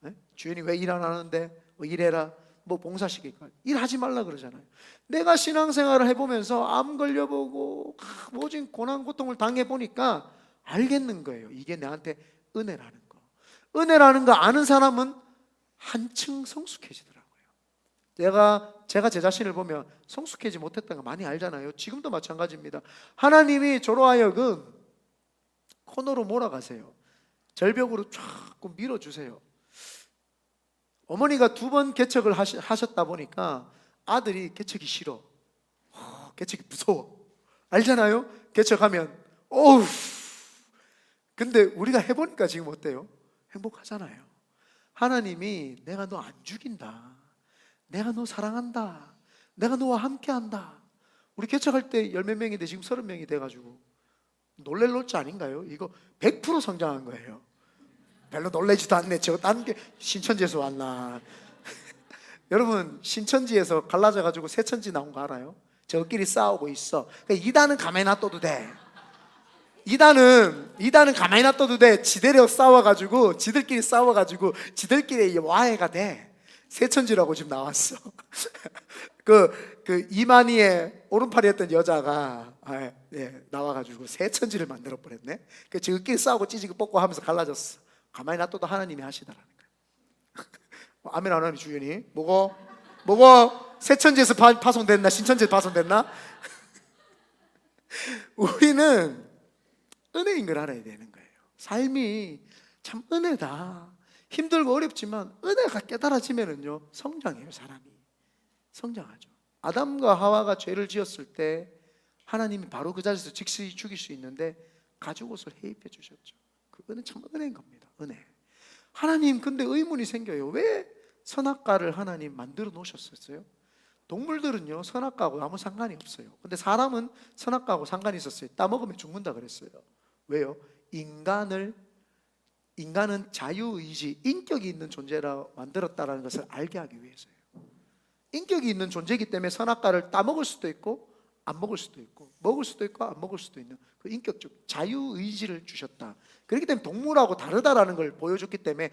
네? 주연이 왜 일 안 하는데 뭐 일해라, 뭐 봉사시킬 거 아니에요. 일하지 말라 그러잖아요. 내가 신앙생활을 해보면서 암 걸려보고 모진 고난 고통을 당해보니까 알겠는 거예요. 이게 나한테 은혜라는 거. 은혜라는 거 아는 사람은 한층 성숙해지더라고요. 제가 제 자신을 보면 성숙해지 못했다는 거 많이 알잖아요. 지금도 마찬가지입니다. 하나님이 저로 하여금 코너로 몰아가세요. 절벽으로 자꾸 밀어주세요. 어머니가 2번 개척을 하셨다 보니까 아들이 개척이 싫어. 개척이 무서워. 알잖아요? 개척하면 어우. 근데 우리가 해보니까 지금 어때요? 행복하잖아요. 하나님이 내가 너 안 죽인다, 내가 너 사랑한다, 내가 너와 함께한다. 우리 개척할 때 10몇 명인데 지금 30명이 돼가지고 놀랄 노릇 아닌가요? 이거 100% 성장한 거예요. 별로 놀라지도 않네. 저거 딴 게 신천지에서 왔나. 여러분 신천지에서 갈라져가지고 새천지 나온 거 알아요? 저끼리 싸우고 있어. 그러니까 이단은 가만히 놔둬도 돼. 이단은 가만히 놔둬도 돼. 지대로 싸워가지고 지들끼리 지들끼리 와해가 돼. 새천지라고 지금 나왔어. 그 이만희의 오른팔이었던 여자가 나와가지고 새천지를 만들어 버렸네. 그 지들끼리 싸우고 찌지고 뽑고 하면서 갈라졌어. 가만히 놔둬도 하나님이 하시더라는 거예요. 아멘 안 하니 주연이? 뭐고? 새천지에서 파송됐나? 신천지에서 파송됐나? 우리는 은혜인 걸 알아야 되는 거예요. 삶이 참 은혜다. 힘들고 어렵지만 은혜가 깨달아지면은요 성장해요. 사람이 성장하죠. 아담과 하와가 죄를 지었을 때 하나님이 바로 그 자리에서 즉시 죽일 수 있는데 가죽옷을 해입해 주셨죠. 그 은혜 참 은혜인 겁니다. 은혜. 하나님 근데 의문이 생겨요. 왜 선악과를 하나님 만들어 놓으셨었어요? 동물들은요 선악과하고 아무 상관이 없어요. 근데 사람은 선악과하고 상관이 있었어요. 따먹으면 죽는다 그랬어요. 왜요? 인간은 자유의지, 인격이 있는 존재라 만들었다는 것을 알게 하기 위해서예요. 인격이 있는 존재이기 때문에 선악과를 따먹을 수도 있고 안 먹을 수도 있고 먹을 수도 있고 안 먹을 수도 있는 그 인격적 자유의지를 주셨다. 그렇기 때문에 동물하고 다르다라는 걸 보여줬기 때문에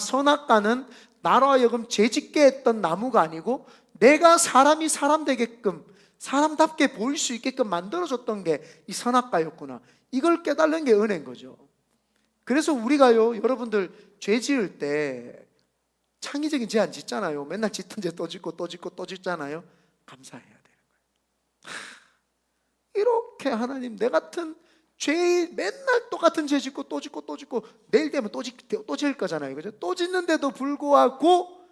선악과는 나로 하여금 죄짓게 했던 나무가 아니고 내가 사람이 사람 되게끔 사람답게 보일 수 있게끔 만들어줬던 게 이 선악과였구나. 이걸 깨달는 게 은혜인 거죠. 그래서 우리가요 여러분들 죄 지을 때 창의적인 죄 안 짓잖아요. 맨날 짓던 죄 또 짓고 또 짓고 또 짓잖아요. 감사해야 되는 거예요. 이렇게 하나님 내 같은 죄 맨날 똑같은 죄 짓고 또 짓고 또 짓고 내일 되면 또 지을 거잖아요. 그죠? 또 짓는데도 불구하고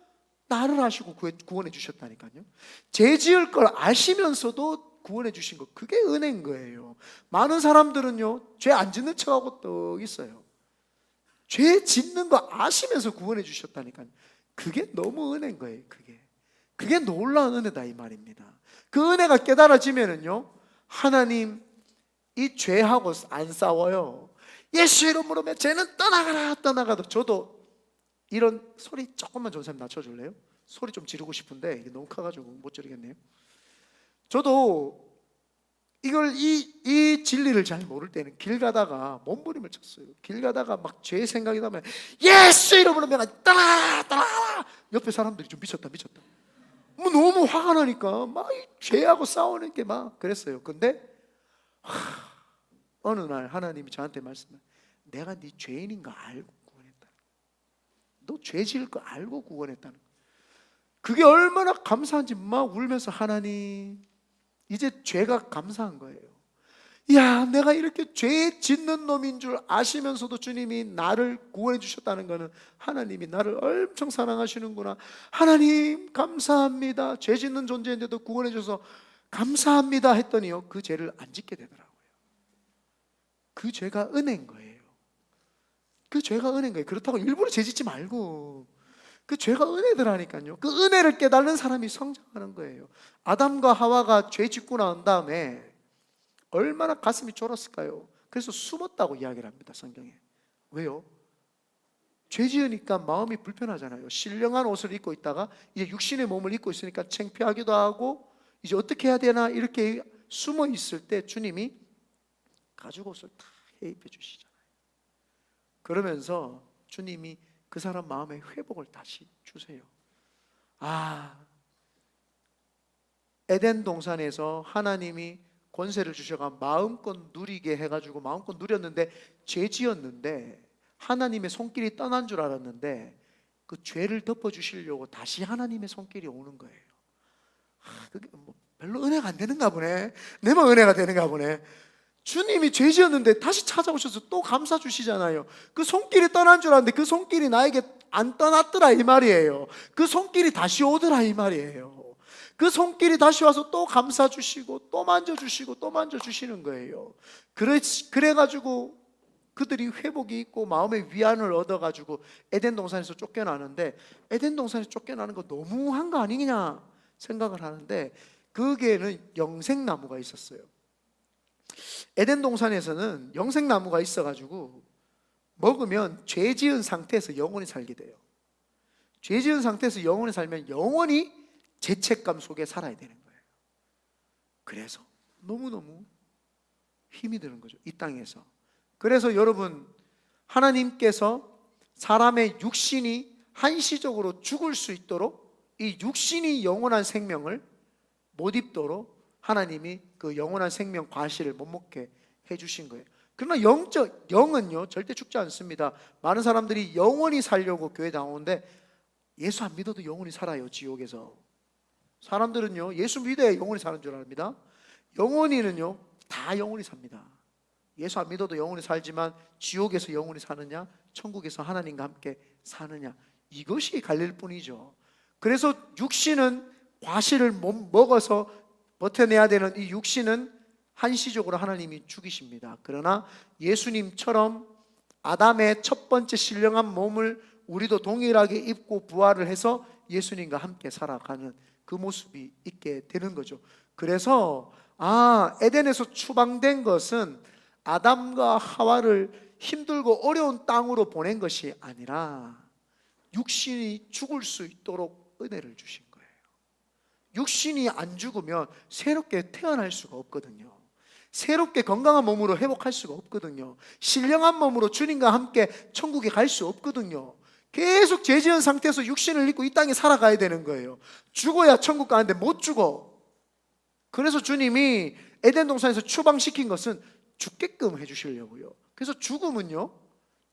나를 아시고 구원해 주셨다니까요. 죄 지을 걸 아시면서도 구원해 주신 거, 그게 은혜인 거예요. 많은 사람들은요 죄 안 짓는 척하고 또 있어요. 죄 짓는 거 아시면서 구원해 주셨다니까요. 그게 너무 은혜인 거예요. 그게 놀라운 은혜다 이 말입니다. 그 은혜가 깨달아지면은요, 하나님 이 죄하고 안 싸워요. 예수 이름으로 면 죄는 떠나가라 떠나가도. 저도 이런 소리 조금만 전사님 낮춰줄래요? 소리 좀 지르고 싶은데 이게 너무 커가지고 못 지르겠네요. 저도 이걸 이 진리를 잘 모를 때는 길 가다가 몸부림을 쳤어요. 길 가다가 막 죄 생각이 나면 예수 이름으로 면 떠나가라 떠나가라. 옆에 사람들이 좀 미쳤다 뭐 너무 화가 나니까 막 죄하고 싸우는 게 막 그랬어요. 근데 어느 날 하나님이 저한테 말씀해, 내가 네 죄인인 거 알고 구원했다. 너 죄 지을 거 알고 구원했다는 거. 그게 얼마나 감사한지 막 울면서, 하나님 이제 죄가 감사한 거예요. 야, 내가 이렇게 죄 짓는 놈인 줄 아시면서도 주님이 나를 구원해 주셨다는 것은 하나님이 나를 엄청 사랑하시는구나. 하나님 감사합니다. 죄 짓는 존재인데도 구원해 주셔서 감사합니다 했더니요, 그 죄를 안 짓게 되더라고요. 그 죄가 은혜인 거예요. 그 죄가 은혜인 거예요. 그렇다고 일부러 죄 짓지 말고, 그 죄가 은혜더라니까요. 그 은혜를 깨달는 사람이 성장하는 거예요. 아담과 하와가 죄 짓고 난 다음에 얼마나 가슴이 졸았을까요? 그래서 숨었다고 이야기를 합니다, 성경에. 왜요? 죄 지으니까 마음이 불편하잖아요. 신령한 옷을 입고 있다가 이제 육신의 몸을 입고 있으니까 창피하기도 하고, 이제 어떻게 해야 되나 이렇게 숨어 있을 때 주님이 가죽 옷을 다 해입해 주시잖아요. 그러면서 주님이 그 사람 마음의 회복을 다시 주세요. 에덴 동산에서 하나님이 권세를 주셔가 마음껏 누리게 해가지고 마음껏 누렸는데 죄 지었는데 하나님의 손길이 떠난 줄 알았는데 그 죄를 덮어주시려고 다시 하나님의 손길이 오는 거예요. 그게 뭐 별로 은혜가 안 되는가 보네. 내만 은혜가 되는가 보네. 주님이 죄 지었는데 다시 찾아오셔서 또 감싸 주시잖아요. 그 손길이 떠난 줄 알았는데 그 손길이 나에게 안 떠났더라 이 말이에요. 그 손길이 다시 오더라 이 말이에요. 그 손길이 다시 와서 또 감싸 주시고 또 만져 주시고 또 만져 주시는 거예요. 그래가지고 그들이 회복이 있고 마음의 위안을 얻어가지고 에덴 동산에서 쫓겨나는데, 에덴 동산에서 쫓겨나는 거 너무한 거 아니냐 생각을 하는데, 거기에는 영생나무가 있었어요. 에덴 동산에서는 영생나무가 있어가지고 먹으면 죄 지은 상태에서 영원히 살게 돼요. 죄 지은 상태에서 영원히 살면 영원히 죄책감 속에 살아야 되는 거예요. 그래서 너무너무 힘이 드는 거죠, 이 땅에서. 그래서 여러분, 하나님께서 사람의 육신이 한시적으로 죽을 수 있도록, 이 육신이 영원한 생명을 못 입도록 하나님이 그 영원한 생명 과실을 못 먹게 해주신 거예요. 그러나 영은요 절대 죽지 않습니다. 많은 사람들이 영원히 살려고 교회 나오는데 예수 안 믿어도 영원히 살아요, 지옥에서. 사람들은요 예수 믿어야 영원히 사는 줄 압니다. 영원히는요 다 영원히 삽니다. 예수 안 믿어도 영원히 살지만 지옥에서 영원히 사느냐, 천국에서 하나님과 함께 사느냐, 이것이 갈릴 뿐이죠. 그래서 육신은 과실을 못 먹어서 버텨내야 되는 이 육신은 한시적으로 하나님이 죽이십니다. 그러나 예수님처럼 아담의 첫 번째 신령한 몸을 우리도 동일하게 입고 부활을 해서 예수님과 함께 살아가는 그 모습이 있게 되는 거죠. 그래서 에덴에서 추방된 것은 아담과 하와를 힘들고 어려운 땅으로 보낸 것이 아니라 육신이 죽을 수 있도록 은혜를 주신 거예요. 육신이 안 죽으면 새롭게 태어날 수가 없거든요. 새롭게 건강한 몸으로 회복할 수가 없거든요. 신령한 몸으로 주님과 함께 천국에 갈 수 없거든요. 계속 죄 지은 상태에서 육신을 입고 이 땅에 살아가야 되는 거예요. 죽어야 천국 가는데 못 죽어. 그래서 주님이 에덴 동산에서 추방시킨 것은 죽게끔 해주시려고요. 그래서 죽음은요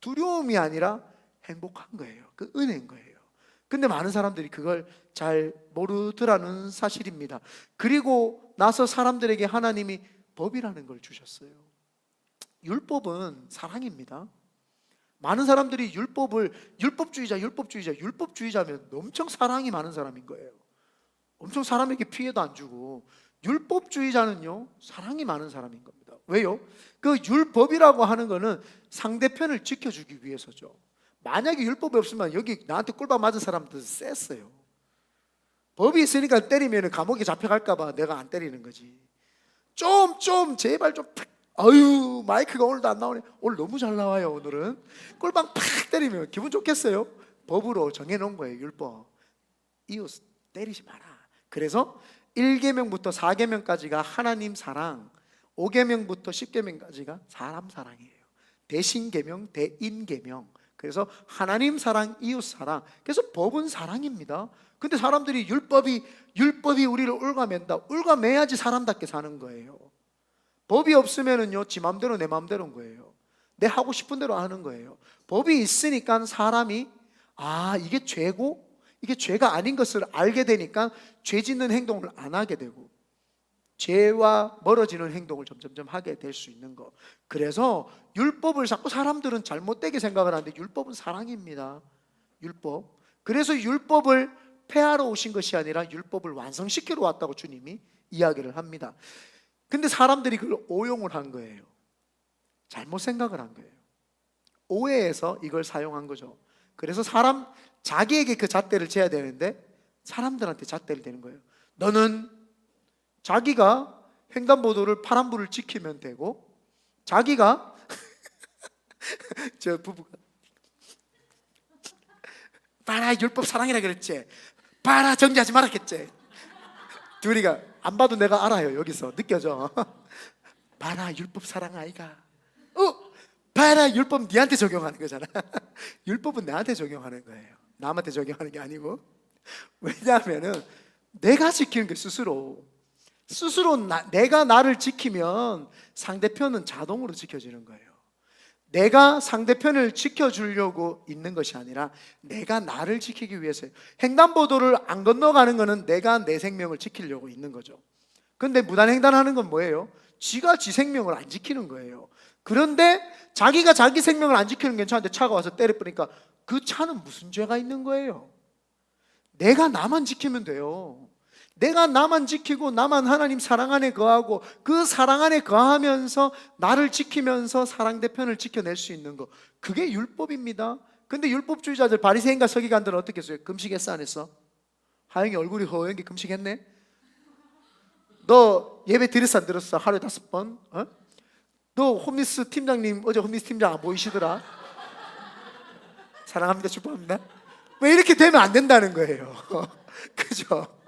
두려움이 아니라 행복한 거예요. 그 은혜인 거예요. 근데 많은 사람들이 그걸 잘 모르더라는 사실입니다. 그리고 나서 사람들에게 하나님이 법이라는 걸 주셨어요. 율법은 사랑입니다. 많은 사람들이 율법주의자면 엄청 사랑이 많은 사람인 거예요. 엄청 사람에게 피해도 안 주고. 율법주의자는요 사랑이 많은 사람인 겁니다. 왜요? 그 율법이라고 하는 거는 상대편을 지켜주기 위해서죠. 만약에 율법이 없으면 여기 나한테 꿀밤 맞은 사람들 셌어요. 법이 있으니까 때리면 감옥에 잡혀갈까 봐 내가 안 때리는 거지. 좀 제발 좀 팍. 아유, 마이크가 오늘도 안 나오네. 오늘 너무 잘 나와요. 오늘은 꿀밤 팍 때리면 기분 좋겠어요? 법으로 정해놓은 거예요. 율법. 이웃 때리지 마라. 그래서 1계명부터 4계명까지가 하나님 사랑, 5계명부터 10계명까지가 사람 사랑이에요. 대신계명, 대인계명. 그래서 하나님 사랑, 이웃 사랑. 그래서 법은 사랑입니다. 근데 사람들이 율법이 우리를 올가맨다. 올가매야지 사람답게 사는 거예요. 법이 없으면은요, 지 맘대로 내 맘대로인 거예요. 내 하고 싶은 대로 하는 거예요. 법이 있으니까 사람이 이게 죄고 이게 죄가 아닌 것을 알게 되니까 죄 짓는 행동을 안 하게 되고 죄와 멀어지는 행동을 점점점 하게 될 수 있는 거. 그래서 율법을 자꾸 사람들은 잘못되게 생각을 하는데 율법은 사랑입니다. 율법. 그래서 율법을 폐하러 오신 것이 아니라 율법을 완성시키러 왔다고 주님이 이야기를 합니다. 근데 사람들이 그걸 오용을 한 거예요. 잘못 생각을 한 거예요. 오해해서 이걸 사용한 거죠. 그래서 자기에게 그 잣대를 재야 되는데 사람들한테 잣대를 대는 거예요. 너는 자기가 횡단보도를 파란불을 지키면 되고, 자기가 저 부부가 봐라 율법 사랑이라 그랬지, 봐라 정지하지 말았겠지. 둘이가 안 봐도 내가 알아요. 여기서 느껴져. 봐라 율법 사랑 아이가. 봐라 율법 니한테 적용하는 거잖아. 율법은 나한테 적용하는 거예요. 남한테 적용하는 게 아니고. 왜냐하면은 내가 지키는 게 스스로 내가 나를 지키면 상대편은 자동으로 지켜지는 거예요. 내가 상대편을 지켜주려고 있는 것이 아니라 내가 나를 지키기 위해서요. 횡단보도를 안 건너가는 거는 내가 내 생명을 지키려고 있는 거죠. 근데 무단횡단하는 건 뭐예요? 지가 지 생명을 안 지키는 거예요. 그런데 자기가 자기 생명을 안 지키는 게 괜찮은데 차가 와서 때려버리니까 그 차는 무슨 죄가 있는 거예요? 내가 나만 지키면 돼요. 내가 나만 지키고 나만 하나님 사랑 안에 거하고 그 사랑 안에 거하면서 나를 지키면서 사랑대편을 지켜낼 수 있는 거, 그게 율법입니다. 근데 율법주의자들 바리새인과 서기관들은 어떻게 했어요? 금식했어 안 했어? 하영이 얼굴이 허연 게 금식했네? 너 예배 드렸어 안 들었어? 하루에 5번? 너 홈리스 팀장님 어제 홈리스 팀장 안 보이시더라? 사랑합니다 축복합니다. 왜 이렇게 되면 안 된다는 거예요. 그죠?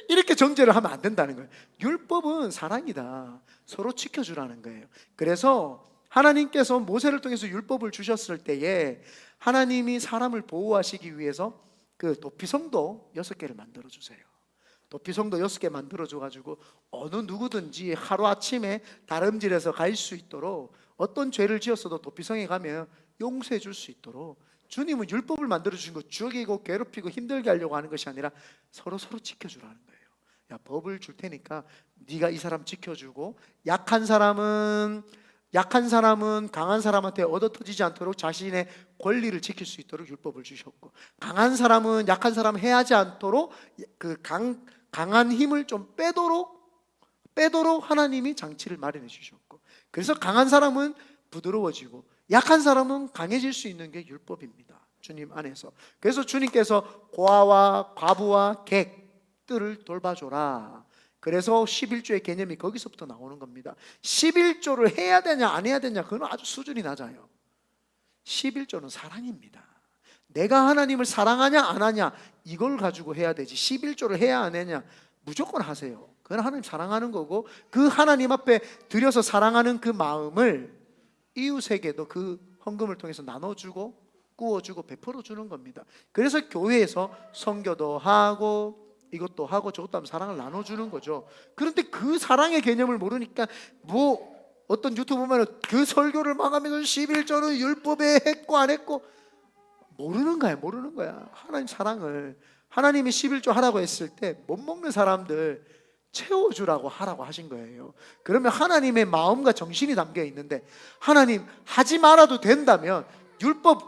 이렇게 정죄를 하면 안 된다는 거예요. 율법은 사랑이다. 서로 지켜주라는 거예요. 그래서 하나님께서 모세를 통해서 율법을 주셨을 때에 하나님이 사람을 보호하시기 위해서 그 도피성도 6개를 만들어 주세요. 도피성도 6개 만들어 줘가지고 어느 누구든지 하루아침에 다름질해서 갈 수 있도록, 어떤 죄를 지었어도 도피성에 가면 용서해 줄 수 있도록 주님은 율법을 만들어 주신 거 죽이고 괴롭히고 힘들게 하려고 하는 것이 아니라 서로 지켜주라는 거예요. 야, 법을 줄 테니까 네가 이 사람 지켜주고, 약한 사람은 강한 사람한테 얻어터지지 않도록 자신의 권리를 지킬 수 있도록 율법을 주셨고, 강한 사람은 약한 사람 해하지 않도록 그 강한 힘을 좀 빼도록 하나님이 장치를 마련해 주셨고, 그래서 강한 사람은 부드러워지고 약한 사람은 강해질 수 있는 게 율법입니다. 주님 안에서. 그래서 주님께서 고아와 과부와 객들을 돌봐줘라. 그래서 11조의 개념이 거기서부터 나오는 겁니다. 11조를 해야 되냐 안 해야 되냐, 그건 아주 수준이 낮아요. 11조는 사랑입니다. 내가 하나님을 사랑하냐 안 하냐 이걸 가지고 해야 되지, 11조를 해야 안 해냐 무조건 하세요. 그건 하나님 사랑하는 거고, 그 하나님 앞에 드려서 사랑하는 그 마음을 이웃에게도 그 헌금을 통해서 나눠주고 구워주고 베풀어주는 겁니다. 그래서 교회에서 선교도 하고 이것도 하고 저것도 하면 사랑을 나눠주는 거죠. 그런데 그 사랑의 개념을 모르니까 어떤 유튜브 보면 그 설교를 망하면서 11조는 율법에 했고 안 했고 모르는 거야. 하나님 사랑을, 하나님이 11조 하라고 했을 때 못 먹는 사람들 채워주라고 하라고 하신 거예요. 그러면 하나님의 마음과 정신이 담겨 있는데, 하나님 하지 말아도 된다면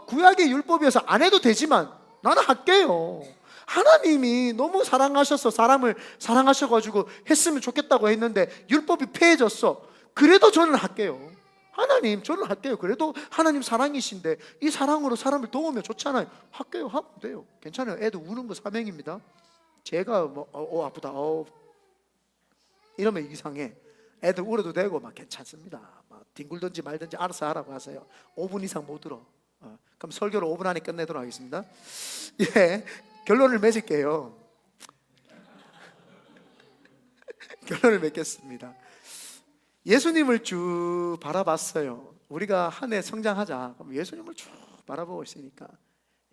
구약의 율법이어서 안 해도 되지만 나는 할게요. 하나님이 너무 사랑하셔서 사람을 사랑하셔가지고 했으면 좋겠다고 했는데 율법이 폐해졌어. 그래도 저는 할게요. 하나님 저는 할게요. 그래도 하나님 사랑이신데 이 사랑으로 사람을 도우면 좋잖아요. 할게요. 하면 돼요. 괜찮아요. 애도 우는 거 사명입니다. 제가 뭐 아프다 이러면 이상해. 애들 울어도 되고 막 괜찮습니다. 막 뒹굴든지 말든지 알아서 하라고 하세요. 5분 이상 못 들어. 그럼 설교를 5분 안에 끝내도록 하겠습니다. 예, 결론을 맺을게요. 결론을 맺겠습니다. 예수님을 쭉 바라봤어요. 우리가 한 해 성장하자. 그럼 예수님을 쭉 바라보고 있으니까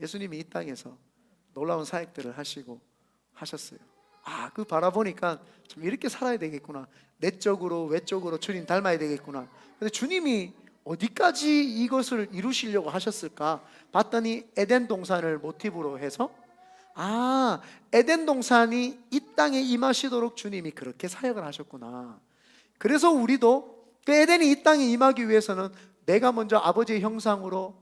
예수님이 이 땅에서 놀라운 사역들을 하시고 하셨어요. 그 바라보니까 참 이렇게 살아야 되겠구나. 내적으로 외적으로 주님 닮아야 되겠구나. 근데 주님이 어디까지 이것을 이루시려고 하셨을까 봤더니 에덴 동산을 모티브로 해서 에덴 동산이 이 땅에 임하시도록 주님이 그렇게 사역을 하셨구나. 그래서 우리도 그 에덴이 이 땅에 임하기 위해서는 내가 먼저 아버지의 형상으로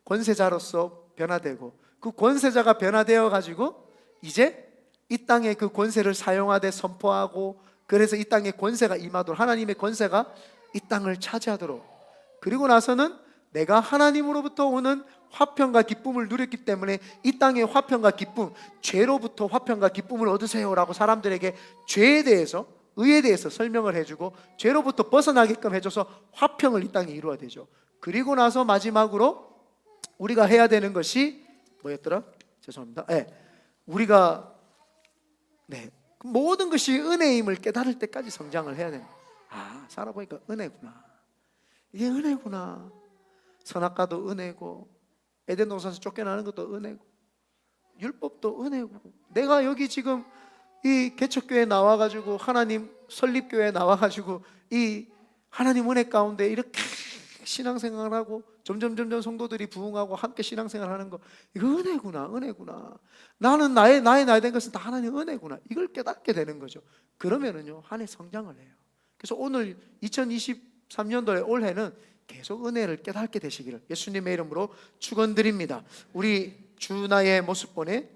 권세자로서 변화되고 그 권세자가 변화되어 가지고 이제 이 땅에 그 권세를 사용하되 선포하고 그래서 이 땅에 권세가 임하도록 하나님의 권세가 이 땅을 차지하도록 그리고 나서는 내가 하나님으로부터 오는 화평과 기쁨을 누렸기 때문에 이 땅의 화평과 기쁨 죄로부터 화평과 기쁨을 얻으세요 라고 사람들에게 죄에 대해서 의에 대해서 설명을 해주고 죄로부터 벗어나게끔 해줘서 화평을 이 땅에 이루어야 되죠. 그리고 나서 마지막으로 우리가 해야 되는 것이 뭐였더라? 죄송합니다. 우리가 모든 것이 은혜임을 깨달을 때까지 성장을 해야 됩니다. 살아보니까 은혜구나. 이게 은혜구나. 선악과도 은혜고 에덴 동산에서 쫓겨나는 것도 은혜고 율법도 은혜고 내가 여기 지금 이 개척교회에 나와가지고 하나님 설립교회에 나와가지고 이 하나님 은혜 가운데 이렇게 신앙생활을 하고 점점 성도들이 부흥하고 함께 신앙생활하는 거 이거 은혜구나. 나는 나의 된 것은 다 하나님 은혜구나. 이걸 깨닫게 되는 거죠. 그러면은요 한 해 성장을 해요. 그래서 오늘 2023년도에 올해는 계속 은혜를 깨닫게 되시기를 예수님의 이름으로 축원드립니다. 우리 주나의 모습 보내